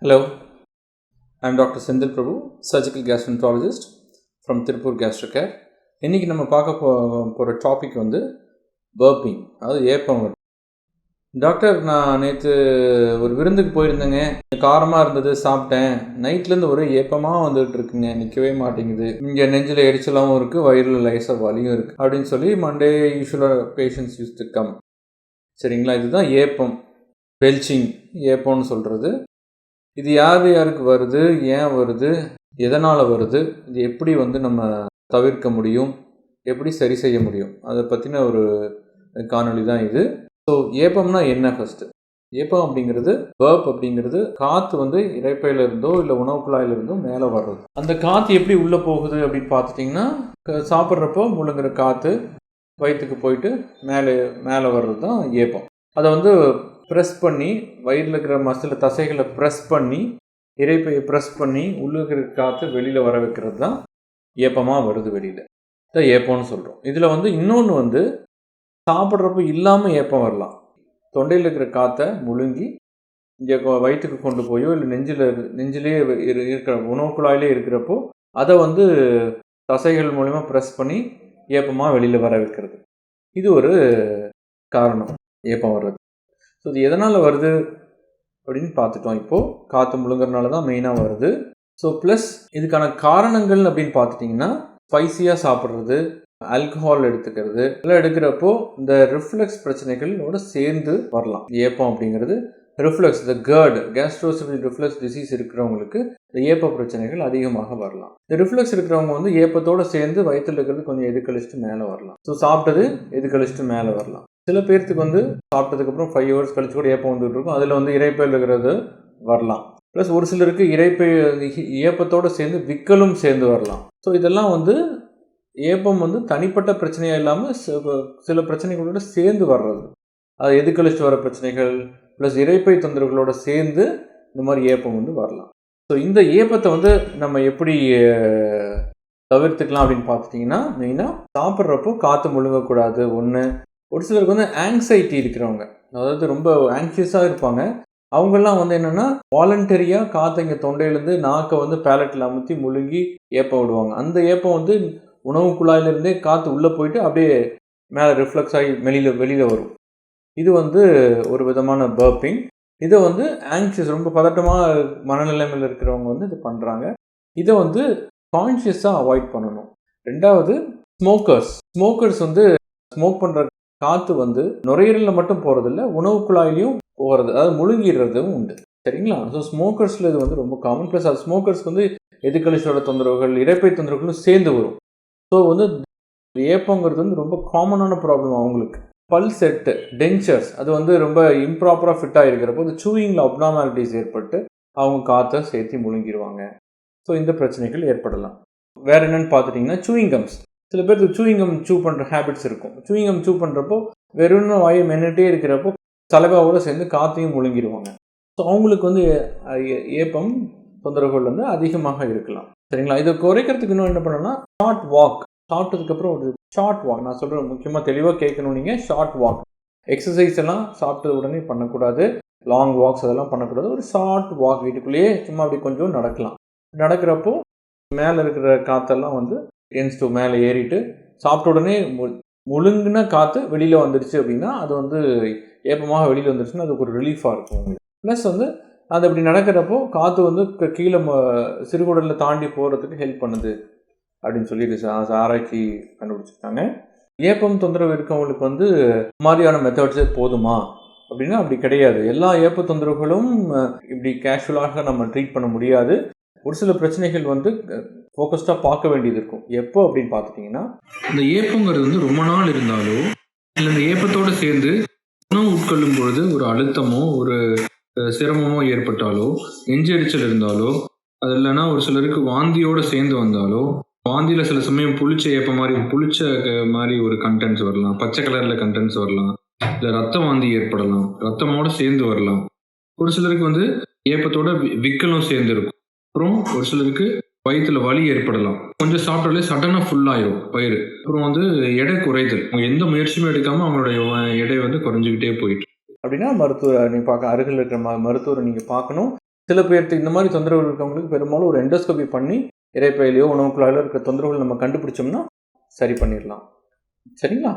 Hello, I'm Dr. Sendil Prabhu, surgical gastroenterologist from Tirupur Gastrocare. இன்றைக்கி நம்ம பார்க்க போகிற டாபிக் வந்து பர்பிங், அதாவது ஏப்பம் வருது. டாக்டர், நான் நேற்று ஒரு விருந்துக்கு போயிருந்தேங்க, காரமாக இருந்தது, சாப்பிட்டேன், நைட்லேருந்து ஒரே ஏப்பமாக வந்துகிட்டு இருக்குங்க, நிற்கவே மாட்டேங்குது, இங்கே நெஞ்சில் எரிச்சலாகவும் இருக்குது, வயிறில் லேசாக வலியும் இருக்குது அப்படின்னு சொல்லி மண்டே யூஸ்வலாக பேஷண்ட்ஸ் யூஸ் டு கம். சரிங்களா, இதுதான் ஏப்பம், பெல்ச்சிங் ஏப்பம்னு சொல்கிறது. இது யாருக்கு வருது, ஏன் வருது, எதனால் வருது, இது எப்படி நம்ம தவிர்க்க முடியும், எப்படி சரி செய்ய முடியும், அதை பற்றின ஒரு காணொளி தான் இது. ஸோ ஏப்பம்னா என்ன? ஃபஸ்ட்டு, ஏப்பம் அப்படிங்கிறது, பர்ப் அப்படிங்கிறது காற்று இரைப்பையில் இருந்தோ இல்லை உணவு குழாயில் இருந்தோ மேலே வர்றது. அந்த காற்று எப்படி உள்ளே போகுது அப்படின்னு பார்த்துட்டிங்கன்னா, சாப்பிட்றப்போ முழுங்குற காற்று வயிற்றுக்கு போயிட்டு மேலே வர்றது தான் ஏப்பம். அதை ப்ரெஸ் பண்ணி, வயிறில் இருக்கிற தசைகளை ப்ரெஸ் பண்ணி, இரைப்பையை ப்ரெஸ் பண்ணி உள்ளே இருக்கிற காற்று வெளியில் வர வைக்கிறது தான் ஏப்பமாக வருது வெளியில். இதான் ஏப்பம்னு சொல்கிறோம். இதில் இன்னொன்று சாப்பிட்றப்போ இல்லாமல் ஏப்பம் வரலாம். தொண்டையில் இருக்கிற காற்றை முழுங்கி இங்கே வயிற்றுக்கு கொண்டு போயோ இல்லை நெஞ்சிலே இருக்கிற உணவு குழாயிலே இருக்கிறப்போ அதை தசைகள் மூலமாக ப்ரெஸ் பண்ணி ஏப்பமாக வெளியில் வர வைக்கிறது. இது ஒரு காரணம் ஏப்பம் வர்றது. ஸோ இது எதனால் வருது அப்படின்னு பார்த்துட்டோம். இப்போது காற்று முழுங்குறதுனால தான் மெயினாக வருது. ஸோ ப்ளஸ் இதுக்கான காரணங்கள் அப்படின்னு பார்த்துட்டிங்கன்னா, ஸ்பைசியாக சாப்பிட்றது, ஆல்கஹால் எடுத்துக்கிறது, எல்லாம் எடுக்கிறப்போ இந்த ரிஃப்ளெக்ஸ் பிரச்சனைகளோட சேர்ந்து வரலாம். ஏப்பம் அப்படிங்கிறது ரிஃப்ளெக்ஸ், இந்த கேஸ்ட்ரோஎசோஃபேஜியல் ரிஃப்ளெக்ஸ் டிசீஸ் இருக்கிறவங்களுக்கு இந்த ஏப்ப பிரச்சனைகள் அதிகமாக வரலாம். இந்த ரிஃப்ளெக்ஸ் இருக்கிறவங்க ஏப்பத்தோடு சேர்ந்து வயிற்றில் இருக்கிறது கொஞ்சம் எதுக்கழிச்சிட்டு மேலே வரலாம். ஸோ சாப்பிட்டது எதுக்கழிச்சிட்டு மேலே வரலாம். சில பேர்த்துக்கு சாப்பிட்டதுக்கப்புறம் 5 hours கழிச்சு கூட ஏப்பம் வந்துட்டு இருக்கும். அதில் இரைப்பையில் இருக்கிறது வரலாம். ப்ளஸ் ஒரு சிலருக்கு இரைப்பை ஏப்பத்தோடு சேர்ந்து விக்கலும் சேர்ந்து வரலாம். ஸோ இதெல்லாம் ஏப்பம் தனிப்பட்ட பிரச்சனையாக இல்லாமல் சில பிரச்சனைகளோட சேர்ந்து வர்றது. அது எதுக்கழிச்சு வர பிரச்சனைகள் ப்ளஸ் இரைப்பை தொந்தரவுகளோட சேர்ந்து இந்த மாதிரி ஏப்பம் வரலாம். ஸோ இந்த ஏப்பத்தை நம்ம எப்படி தவிர்த்துக்கலாம் அப்படின்னு பார்த்துட்டிங்கன்னா, மெயினாக சாப்பிட்றப்போ காற்று முழுங்கக்கூடாது. ஒரு சிலருக்கு ஆங்ஸைட்டி இருக்கிறவங்க, அதாவது ரொம்ப ஆங்ஷியஸாக இருப்பாங்க, அவங்கெல்லாம் என்னென்னா வாலண்டரியாக காற்றை இங்கே தொண்டையிலேருந்து நாக்கை பேலட்டில் அமுத்தி முழுங்கி ஏப்பம் விடுவாங்க. அந்த ஏப்பம் உணவு குழாயிலிருந்தே காற்று உள்ளே போயிட்டு அப்படியே மேலே ரிஃப்ளெக்ஸ் ஆகி வெளியில் வரும். இது ஒரு விதமான பர்பிங். இதை ஆங்ஷியஸ், ரொம்ப பதட்டமாக மனநிலைமையில் இருக்கிறவங்க இது பண்ணுறாங்க. இதை கான்ஷியஸாக அவாய்ட் பண்ணணும். ரெண்டாவது, ஸ்மோக்கர்ஸ் ஸ்மோக் பண்ணுற காற்று நுரையீரலில் மட்டும் போகிறதில்ல, உணவு குழாயிலையும் போகிறது, அதாவது முழுங்கிடுறதும் உண்டு. சரிங்களா? ஸோ ஸ்மோக்கர்ஸில் இது ரொம்ப காமன். ப்ளஸ் அது ஸ்மோக்கர்ஸ் எதுக்கழிச்சோட தொந்தரவுகள், இரைப்பை தொந்தரவுகளும் சேர்ந்து வரும். ஸோ ஏப்பங்கிறது ரொம்ப காமனான ப்ராப்ளம் அவங்களுக்கு. பல் செட்டு, டென்ச்சர்ஸ் அது ரொம்ப இம்ப்ராப்பராக ஃபிட்டாக இருக்கிறப்போ அது சூயிங்கில் அப்னார்மாலிட்டிஸ் ஏற்பட்டு அவங்க காற்றை சேர்த்து முழுங்கிடுவாங்க. ஸோ இந்த பிரச்சனைகள் ஏற்படலாம். வேறு என்னென்னு பார்த்துட்டிங்கன்னா, சூயிங்கம்ஸ். சில பேருக்கு சூயிங்கம் சூ பண்ணுற ஹேபிட்ஸ் இருக்கும். சூயிங்கம் சூ பண்ணுறப்போ வெறும் வாயை மென்னுட்டே இருக்கிறப்போ சலகாவோடு சேர்ந்து காற்றையும் முழுங்கிடுவாங்க. ஸோ அவங்களுக்கு ஏப்பம் தொந்தரவுகள் அதிகமாக இருக்கலாம். சரிங்களா? இதை குறைக்கிறதுக்கு இன்னும் என்ன பண்ணணும்னா, ஷார்ட் வாக். சாப்பிட்டதுக்கப்புறம் ஒரு ஷார்ட் வாக், நான் சொல்கிறேன் முக்கியமாக தெளிவாக கேட்கணும். நீங்கள் ஷார்ட் வாக், எக்ஸசைஸ் எல்லாம் சாப்பிட்டது உடனே பண்ணக்கூடாது, லாங் வாக்ஸ் அதெல்லாம் பண்ணக்கூடாது. ஒரு ஷார்ட் வாக், வீட்டுக்குள்ளேயே சும்மா அப்படி கொஞ்சம் நடக்கலாம். நடக்கிறப்போ மேலே இருக்கிற காற்றெல்லாம் என்ஸ்டு மேலே ஏறிட்டு சாப்பிட்ட உடனே முழுங்கின காற்று வெளியில் வந்துடுச்சு அப்படின்னா அது ஏப்பமாக வெளியில் வந்துடுச்சுன்னா அதுக்கு ஒரு ரிலீஃபாக இருக்கும். ப்ளஸ் அது அப்படி நடக்கிறப்போ காற்று கீழே சிறுகுடலில் தாண்டி போகிறதுக்கு ஹெல்ப் பண்ணுது அப்படின்னு சொல்லிட்டு ஆராய்ச்சி கண்டுபிடிச்சிருக்காங்க. ஏப்பம் தொந்தரவு இருக்கவங்களுக்கு மாதிரியான மெத்தட்ஸே போதுமா அப்படின்னா அப்படி கிடையாது. எல்லா ஏப்ப தொந்தரவுகளும் இப்படி கேஷுவலாக நம்ம ட்ரீட் பண்ண முடியாது. ஒரு சில பிரச்சனைகள் ஃபோக்கஸ்டாக பார்க்க வேண்டியது இருக்கும். எப்போ அப்படின்னு பார்த்துட்டிங்கன்னா, இந்த ஏப்பங்கிறது ரொம்ப நாள் இருந்தாலோ இல்லை இந்த ஏப்பத்தோடு சேர்ந்து உணவு உட்கொள்ளும் பொழுது ஒரு அழுத்தமோ ஒரு சிரமமோ ஏற்பட்டாலோ, நெஞ்செரிச்சல் இருந்தாலோ, அது இல்லைன்னா ஒரு சிலருக்கு வாந்தியோடு சேர்ந்து வந்தாலோ, வாந்தியில் சில சமயம் புளிச்ச ஏப்ப மாதிரி ஒரு கண்டென்ட்ஸ் வரலாம், பச்சை கலரில் கண்டென்ட்ஸ் வரலாம், இல்லை ரத்த வாந்தி ஏற்படலாம், ரத்தமோடு சேர்ந்து வரலாம். ஒரு சிலருக்கு ஏப்பத்தோட விக்கலும் சேர்ந்து இருக்கும். அப்புறம் ஒரு சிலருக்கு வயிற்றில் வலி ஏற்படலாம். கொஞ்சம் சாப்பிட்டாலே சடனாக ஃபுல்லாயிரும் வயிறு. அப்புறம் எடை குறைதல், அவங்க எந்த முயற்சியுமே எடுக்காமல் அவங்களுடைய எடை குறைஞ்சிக்கிட்டே போயிட்டு அப்படின்னா மருத்துவரை நீங்கள் அருகில் இருக்கிற மருத்துவரை நீங்கள் பார்க்கணும். சில பேருக்கு இந்த மாதிரி தொந்தரவுகள் இருக்கவங்களுக்கு பெரும்பாலும் ஒரு எண்டோஸ்கோபி பண்ணி இரைப்பையிலையோ உணவு குழாயிலோ இருக்கிற தொந்தரவுகள் நம்ம கண்டுபிடிச்சோம்னா சரி பண்ணிடலாம். சரிங்களா?